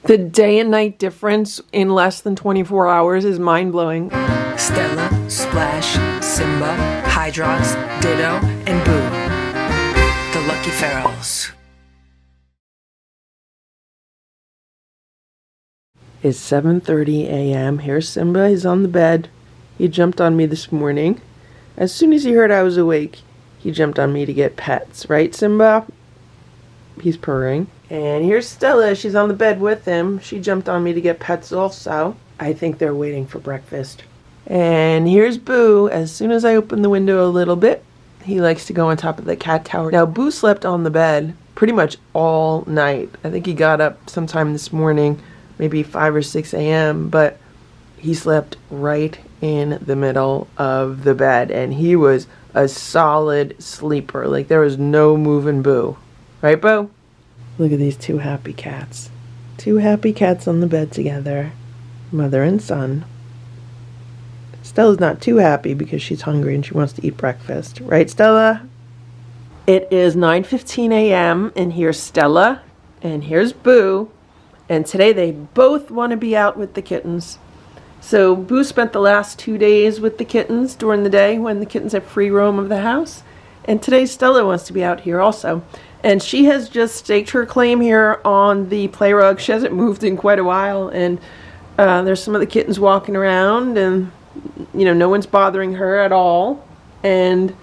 The day and night difference in less than 24 hours is mind-blowing. Stella, Splash, Simba, Hydrox, Ditto, and Boo. The Lucky Ferals. It's 7:30 a.m. Here's Simba. He's on the bed. He jumped on me this morning. As soon as he heard I was awake, he jumped on me to get pets. Right, Simba? He's purring. And here's Stella. She's on the bed with him. She jumped on me to get pets also. I think they're waiting for breakfast. And here's Boo. As soon as I open the window a little bit, he likes to go on top of the cat tower. Now, Boo slept on the bed pretty much all night. I think he got up sometime this morning, maybe 5 or 6 a.m., but he slept right in the middle of the bed, and he was a solid sleeper. Like, there was no moving Boo. Right, Boo? Look at these two happy cats. Two happy cats on the bed together. Mother and son. Stella's not too happy because she's hungry and she wants to eat breakfast. Right, Stella? It is 9:15 a.m. and here's Stella and here's Boo. And today they both want to be out with the kittens. So Boo spent the last 2 days with the kittens during the day when the kittens have free roam of the house. And today Stella wants to be out here also. And she has just staked her claim here on the play rug. She hasn't moved in quite a while. And there's some of the kittens walking around and, you know, no one's bothering her at all. And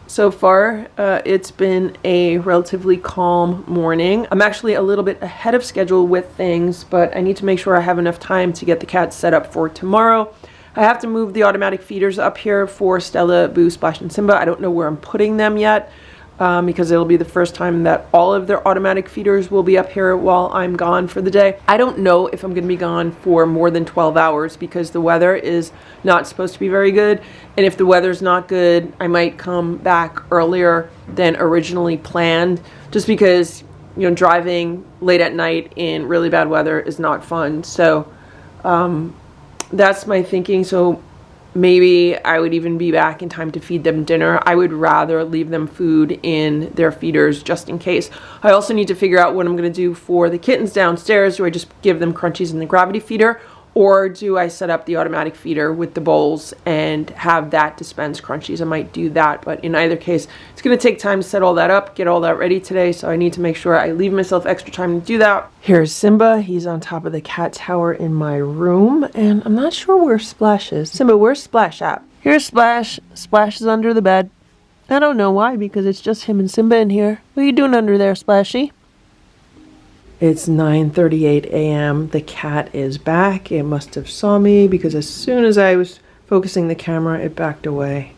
so far, it's been a relatively calm morning. I'm actually a little bit ahead of schedule with things, but I need to make sure I have enough time to get the cats set up for tomorrow. I have to move the automatic feeders up here for Stella, Boo, Splash, and Simba. I don't know where I'm putting them yet because it'll be the first time that all of their automatic feeders will be up here while I'm gone for the day. I don't know if I'm going to be gone for more than 12 hours because the weather is not supposed to be very good. And if the weather's not good, I might come back earlier than originally planned just because, you know, driving late at night in really bad weather is not fun. So that's my thinking. So maybe I would even be back in time to feed them dinner. I would rather leave them food in their feeders just in case. I also need to figure out what I'm going to do for the kittens downstairs. Do I just give them crunchies in the gravity feeder? Or do I set up the automatic feeder with the bowls and have that dispense crunchies? I might do that, but in either case, it's going to take time to set all that up, get all that ready today, so I need to make sure I leave myself extra time to do that. Here's Simba. He's on top of the cat tower in my room, and I'm not sure where Splash is. Simba, where's Splash at? Here's Splash. Splash is under the bed. I don't know why, because it's just him and Simba in here. What are you doing under there, Splashy? It's 9:38 a.m. The cat is back. It must have saw me because as soon as I was focusing the camera, it backed away.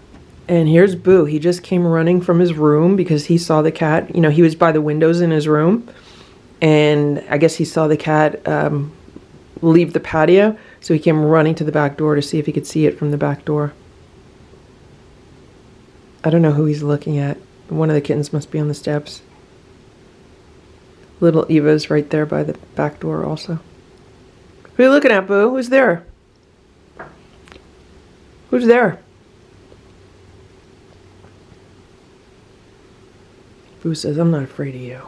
And here's Boo. He just came running from his room because he saw the cat. You know, he was by the windows in his room. And I guess he saw the cat leave the patio. So he came running to the back door to see if he could see it from the back door. I don't know who he's looking at. One of the kittens must be on the steps. Little Eva's right there by the back door also. Who are you looking at, Boo? Who's there? Who's there? Boo says, I'm not afraid of you.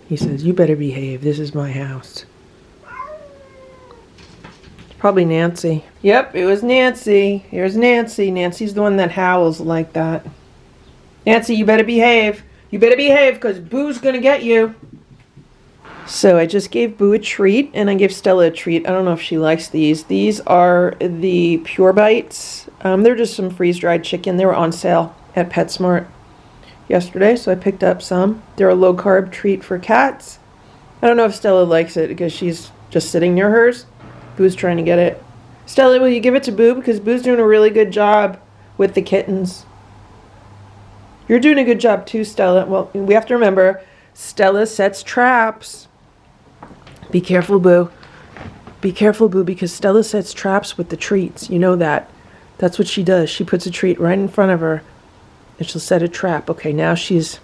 He says, you better behave. This is my house. It's probably Nancy. Yep, it was Nancy. Here's Nancy. Nancy's the one that howls like that. Nancy, you better behave. You better behave because Boo's going to get you. So I just gave Boo a treat and I gave Stella a treat. I don't know if she likes these. These are the Pure Bites. They're just some freeze-dried chicken. They were on sale at PetSmart yesterday, so I picked up some. They're a low-carb treat for cats. I don't know if Stella likes it because she's just sitting near hers. Boo's trying to get it. Stella, will you give it to Boo? Because Boo's doing a really good job with the kittens. You're doing a good job too, Stella. Well, we have to remember, Stella sets traps. Be careful, Boo. Be careful, Boo, because Stella sets traps with the treats. You know that. That's what she does. She puts a treat right in front of her, and she'll set a trap. Okay, now she's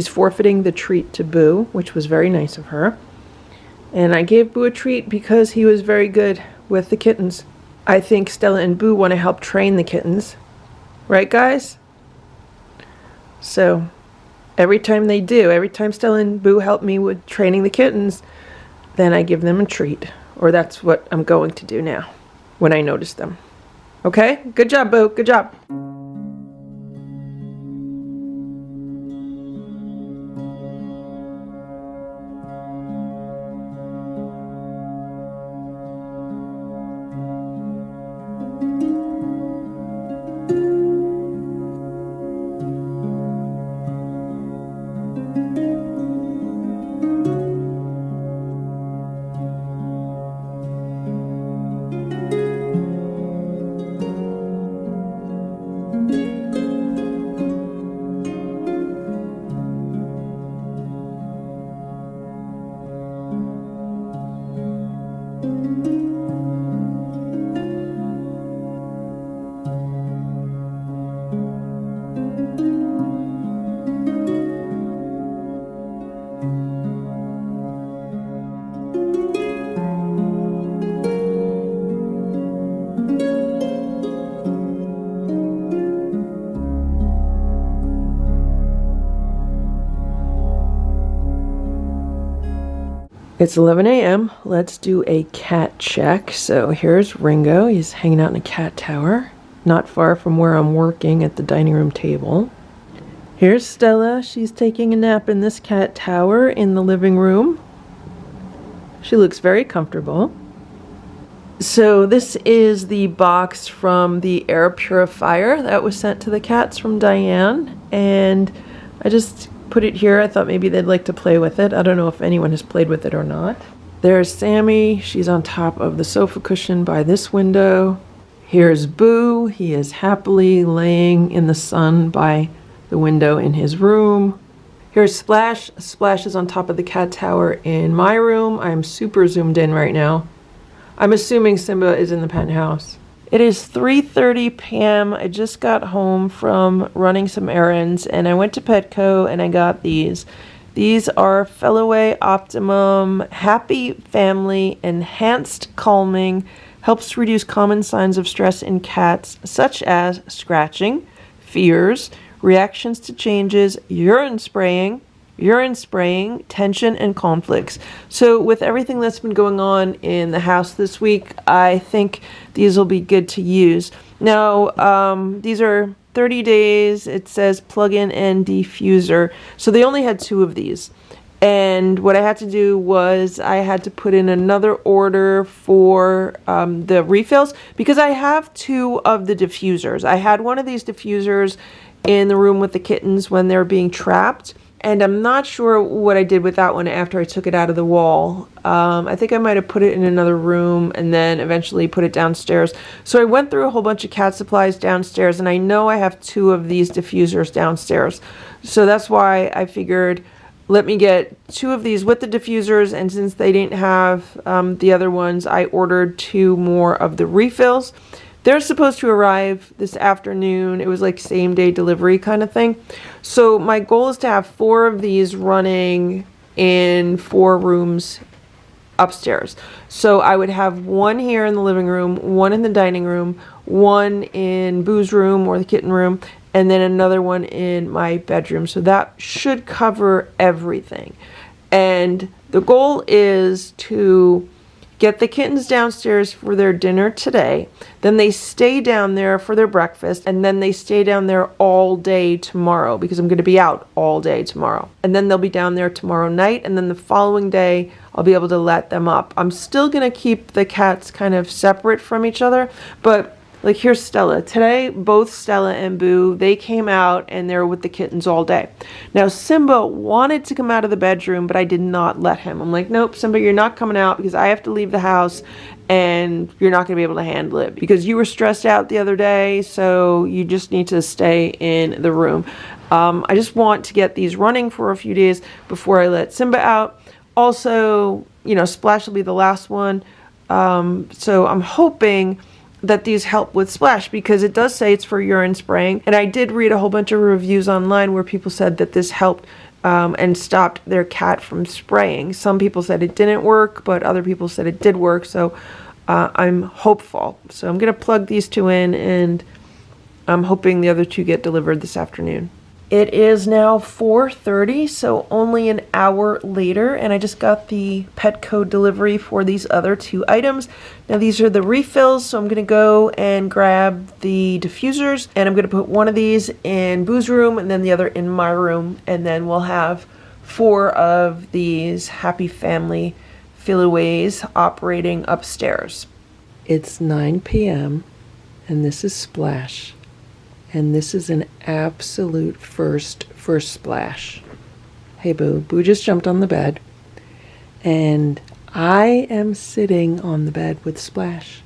forfeiting the treat to Boo, which was very nice of her. And I gave Boo a treat because he was very good with the kittens. I think Stella and Boo want to help train the kittens. Right, guys? So Every time they do, every time Stella and Boo help me with training the kittens, then I give them a treat. Or that's what I'm going to do now when I notice them. Okay? Good job, Boo. Good job. It's 11 a.m. Let's do a cat check. So here's Ringo. He's hanging out in a cat tower, not far from where I'm working at the dining room table. Here's Stella. She's taking a nap in this cat tower in the living room. She looks very comfortable. So this is the box from the air purifier that was sent to the cats from Diane. And I just put it here. I thought maybe they'd like to play with it. I don't know if anyone has played with it or not. There's Sammy. She's on top of the sofa cushion by this window. Here's Boo. He is happily laying in the sun by the window in his room. Here's Splash. Splash is on top of the cat tower in my room. I'm super zoomed in right now. I'm assuming Simba is in the penthouse. It is 3:30 p.m. I just got home from running some errands and I went to Petco and I got these. These are Feliway Optimum Happy Family Enhanced Calming. Helps reduce common signs of stress in cats such as scratching, fears, reactions to changes, urine spraying, tension, and conflicts. So with everything that's been going on in the house this week, I think these will be good to use. Now, these are 30 days. It says plug-in and diffuser. So they only had 2 of these. And what I had to do was I had to put in another order for the refills because I have 2 of the diffusers. I had one of these diffusers in the room with the kittens when they were being trapped. And I'm not sure what I did with that one after I took it out of the wall. I think I might have put it in another room and then eventually put it downstairs. So I went through a whole bunch of cat supplies downstairs, and I know I have 2 of these diffusers downstairs. So that's why I figured, let me get 2 of these with the diffusers, and since they didn't have the other ones, I ordered 2 more of the refills. They're supposed to arrive this afternoon. It was like same day delivery kind of thing. So my goal is to have 4 of these running in 4 rooms upstairs. So I would have 1 here in the living room, 1 in the dining room, 1 in Boo's room or the kitten room, and then another one in my bedroom. So that should cover everything. And the goal is to get the kittens downstairs for their dinner today, then they stay down there for their breakfast, and then they stay down there all day tomorrow because I'm going to be out all day tomorrow. And then they'll be down there tomorrow night, and then the following day I'll be able to let them up. I'm still going to keep the cats kind of separate from each other, but like here's Stella. Today, both Stella and Boo, they came out and they're with the kittens all day. Now, Simba wanted to come out of the bedroom, but I did not let him. I'm like, nope, Simba, you're not coming out because I have to leave the house and you're not going to be able to handle it because you were stressed out the other day, so you just need to stay in the room. I just want to get these running for a few days before I let Simba out. Also, you know, Splash will be the last one. So I'm hoping that these help with Splash because it does say it's for urine spraying. And I did read a whole bunch of reviews online where people said that this helped and stopped their cat from spraying. Some people said it didn't work, but other people said it did work. So I'm hopeful. So I'm going to plug these 2 in, and I'm hoping the other 2 get delivered this afternoon. It is now 4:30, so only an hour later, and I just got the Petco delivery for these other two items. Now these are the refills, so I'm going to go and grab the diffusers, and I'm going to put one of these in Boo's room and then the other in my room, and then we'll have 4 of these Happy Family Feliways operating upstairs. It's 9 p.m. and this is Splash. And this is an absolute first for Splash. Hey Boo. Boo just jumped on the bed. And I am sitting on the bed with Splash.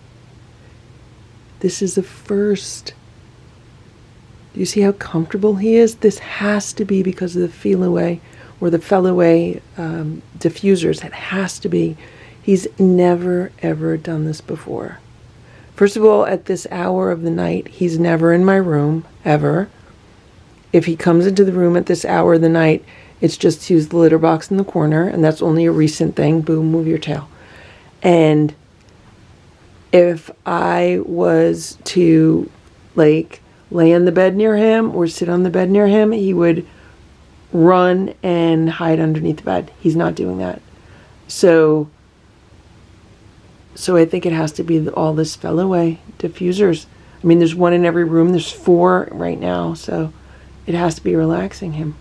This is a first. Do you see how comfortable he is? This has to be because of the Feliway or the Feliway diffusers. It has to be. He's never ever done this before. First of all, at this hour of the night, he's never in my room, ever. If he comes into the room at this hour of the night, it's just to use the litter box in the corner, and that's only a recent thing. Boo, move your tail. And if I was to, like, lay in the bed near him or sit on the bed near him, he would run and hide underneath the bed. He's not doing that. So I think it has to be all this Feliway diffusers. I mean, there's one in every room. There's 4 right now, so it has to be relaxing him.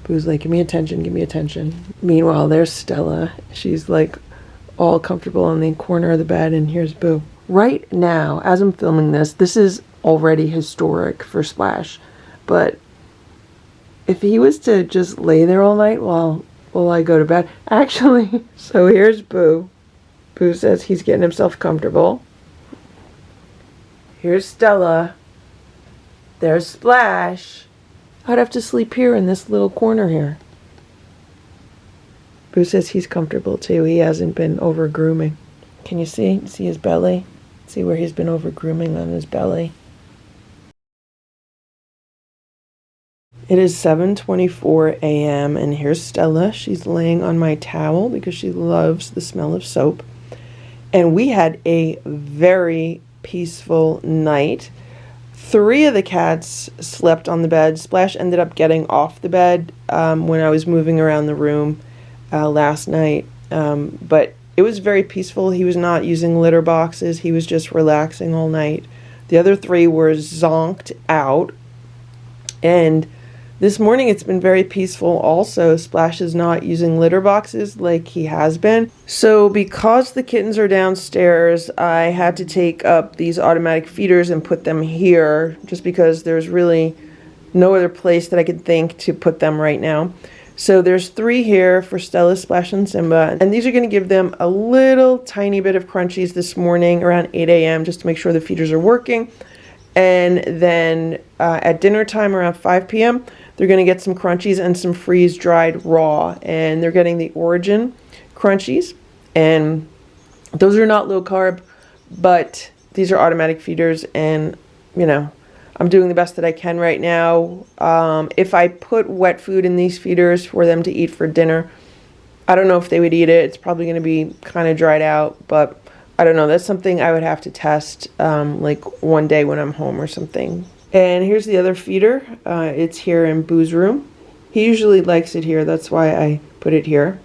Boo's like, give me attention, give me attention. Meanwhile, there's Stella. She's like all comfortable in the corner of the bed, and here's Boo. Right now, as I'm filming this is already historic for Splash, but if he was to just lay there all night while I go to bed. Actually, so here's Boo. Boo says he's getting himself comfortable. Here's Stella. There's Splash. I'd have to sleep here in this little corner here. Boo says he's comfortable too. He hasn't been over grooming. Can you see? See his belly? See where he's been over grooming on his belly? It is 7:24 a.m. and here's Stella. She's laying on my towel because she loves the smell of soap. And we had a very peaceful night. 3 of the cats slept on the bed. Splash ended up getting off the bed when I was moving around the room last night. But it was very peaceful. He was not using litter boxes. He was just relaxing all night. The other 3 were zonked out. And this morning it's been very peaceful also. Splash is not using litter boxes like he has been. So because the kittens are downstairs, I had to take up these automatic feeders and put them here just because there's really no other place that I could think to put them right now. So there's 3 here for Stella, Splash, and Simba. And these are going to give them a little tiny bit of crunchies this morning around 8 a.m. just to make sure the feeders are working. And then at dinner time around 5 p.m., they're going to get some crunchies and some freeze-dried raw. And they're getting the Origin crunchies. And those are not low-carb, but these are automatic feeders. And, you know, I'm doing the best that I can right now. If I put wet food in these feeders for them to eat for dinner, I don't know if they would eat it. It's probably going to be kind of dried out, but I don't know. That's something I would have to test like one day when I'm home or something. And here's the other feeder. It's here in Boo's room. He usually likes it here. That's why I put it here.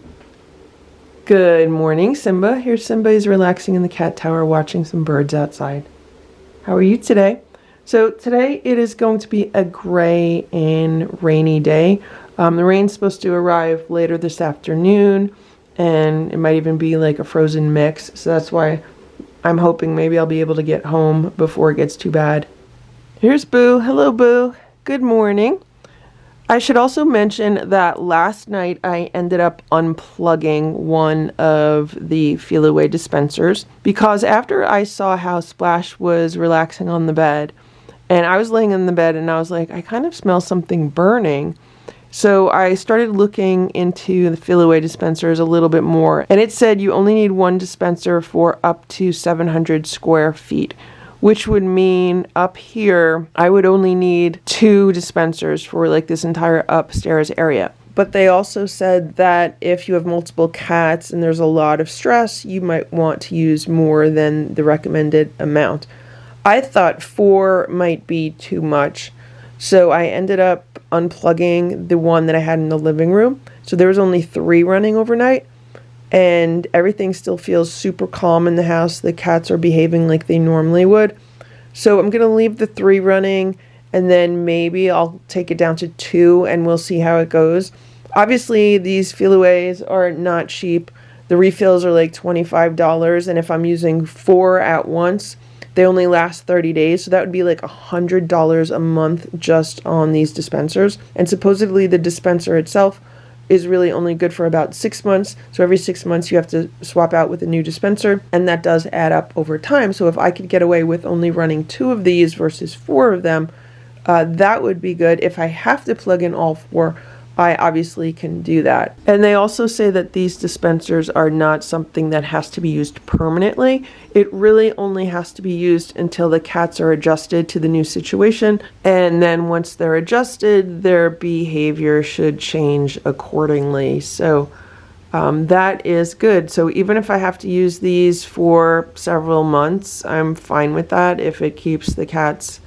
Good morning, Simba. Here's Simba. He's relaxing in the cat tower watching some birds outside. How are you today? So today it is going to be a gray and rainy day. The rain's supposed to arrive later this afternoon, and it might even be like a frozen mix. So that's why I'm hoping maybe I'll be able to get home before it gets too bad. Here's Boo. Hello, Boo. Good morning. I should also mention that last night I ended up unplugging one of the Feliway dispensers because after I saw how Splash was relaxing on the bed, and I was laying in the bed and I was like, I kind of smell something burning. So I started looking into the Feliway dispensers a little bit more, and it said you only need 1 dispenser for up to 700 square feet, which would mean up here I would only need 2 dispensers for like this entire upstairs area. But they also said that if you have multiple cats and there's a lot of stress, you might want to use more than the recommended amount. I thought 4 might be too much. So I ended up unplugging the one that I had in the living room. So there was only 3 running overnight, and everything still feels super calm in the house. The cats are behaving like they normally would. So I'm going to leave the 3 running, and then maybe I'll take it down to 2 and we'll see how it goes. Obviously, these Feliways are not cheap. The refills are like $25, and if I'm using 4 at once, they only last 30 days, so that would be like $100 a month just on these dispensers. And supposedly the dispenser itself is really only good for about 6 months. So every 6 months you have to swap out with a new dispenser, and that does add up over time. So if I could get away with only running 2 of these versus 4 of them, that would be good. If I have to plug in all 4, I obviously can do that. And they also say that these dispensers are not something that has to be used permanently. It really only has to be used until the cats are adjusted to the new situation. And then once they're adjusted, their behavior should change accordingly. So that is good. So even if I have to use these for several months, I'm fine with that if it keeps the cats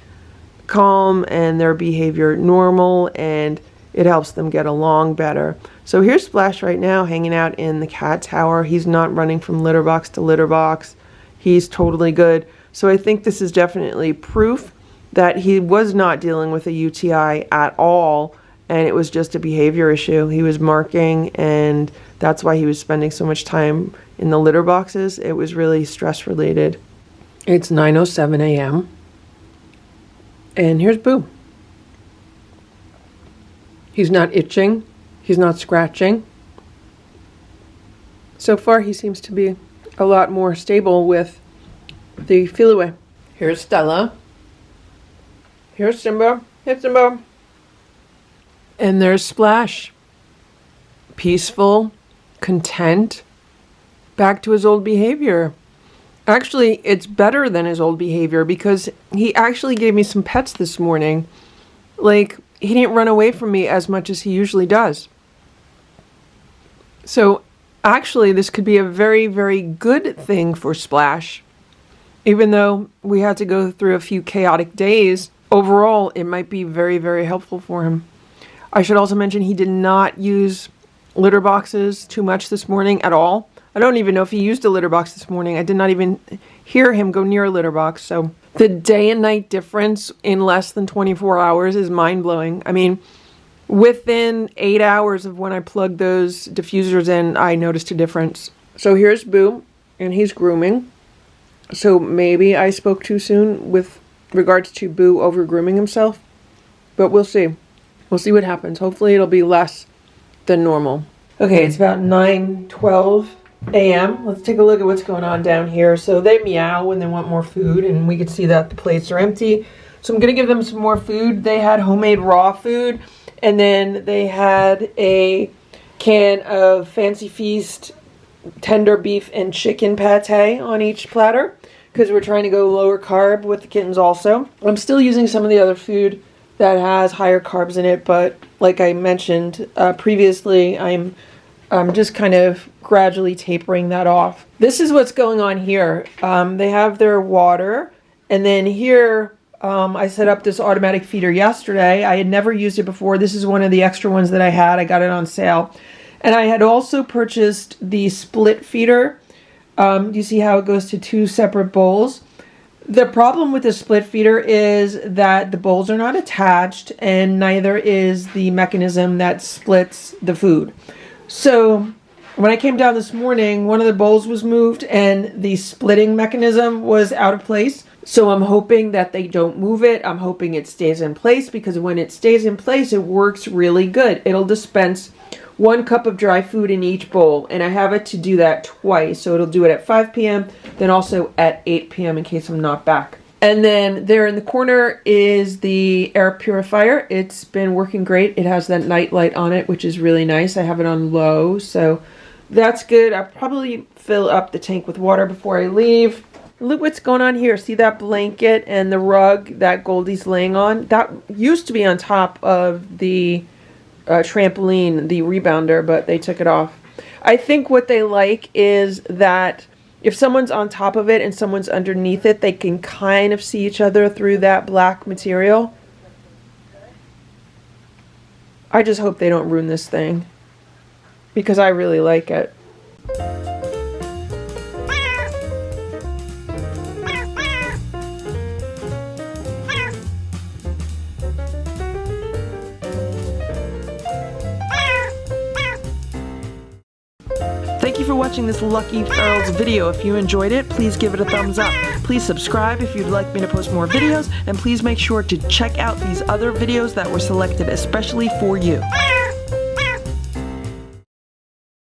calm and their behavior normal, and it helps them get along better. So here's Splash right now hanging out in the cat tower. He's not running from litter box to litter box. He's totally good. So I think this is definitely proof that he was not dealing with a UTI at all, and it was just a behavior issue. He was marking, and that's why he was spending so much time in the litter boxes. It was really stress related. It's 9:07 a.m. and here's Boo. He's not itching. He's not scratching. So far, he seems to be a lot more stable with the Feliway. Here's Stella. Here's Simba. Here's Simba. And there's Splash. Peaceful, content, back to his old behavior. Actually, it's better than his old behavior because he actually gave me some pets this morning. Like, he didn't run away from me as much as he usually does. So actually, this could be a very, very good thing for Splash. Even though we had to go through a few chaotic days, overall, it might be very, very helpful for him. I should also mention he did not use litter boxes too much this morning at all. I don't even know if he used a litter box this morning. I did not even hear him go near a litter box. So the day and night difference in less than 24 hours is mind-blowing. I mean, within 8 hours of when I plugged those diffusers in, I noticed a difference. So here's Boo, and he's grooming. So maybe I spoke too soon with regards to Boo over-grooming himself. But we'll see. We'll see what happens. Hopefully it'll be less than normal. Okay, it's about 9:12 a.m. Let's take a look at what's going on down here. So they meow when they want more food, and we can see that the plates are empty. So I'm going to give them some more food. They had homemade raw food, and then they had a can of Fancy Feast tender beef and chicken pate on each platter because we're trying to go lower carb with the kittens also. I'm still using some of the other food that has higher carbs in it, but like I mentioned previously, I'm just kind of gradually tapering that off. This is what's going on here. They have their water, and then here I set up this automatic feeder yesterday. I had never used it before. This is one of the extra ones that I had. I got it on sale. And I had also purchased the split feeder. You see how it goes to 2 separate bowls? The problem with the split feeder is that the bowls are not attached, and neither is the mechanism that splits the food. So when I came down this morning, one of the bowls was moved and the splitting mechanism was out of place. So I'm hoping that they don't move it. I'm hoping it stays in place, because when it stays in place, it works really good. It'll dispense 1 cup of dry food in each bowl, and I have it to do that twice. So it'll do it at 5 p.m., then also at 8 p.m. in case I'm not back. And then there in the corner is the air purifier. It's been working great. It has that night light on it, which is really nice. I have it on low, so that's good. I'll probably fill up the tank with water before I leave. Look what's going on here. See that blanket and the rug that Goldie's laying on? That used to be on top of the trampoline, the rebounder, but they took it off. I think what they like is that if someone's on top of it and someone's underneath it, they can kind of see each other through that black material. I just hope they don't ruin this thing, because I really like it. Thank you for watching this Lucky Ferals video. If you enjoyed it, please give it a thumbs up. Please subscribe if you'd like me to post more videos, and please make sure to check out these other videos that were selected especially for you.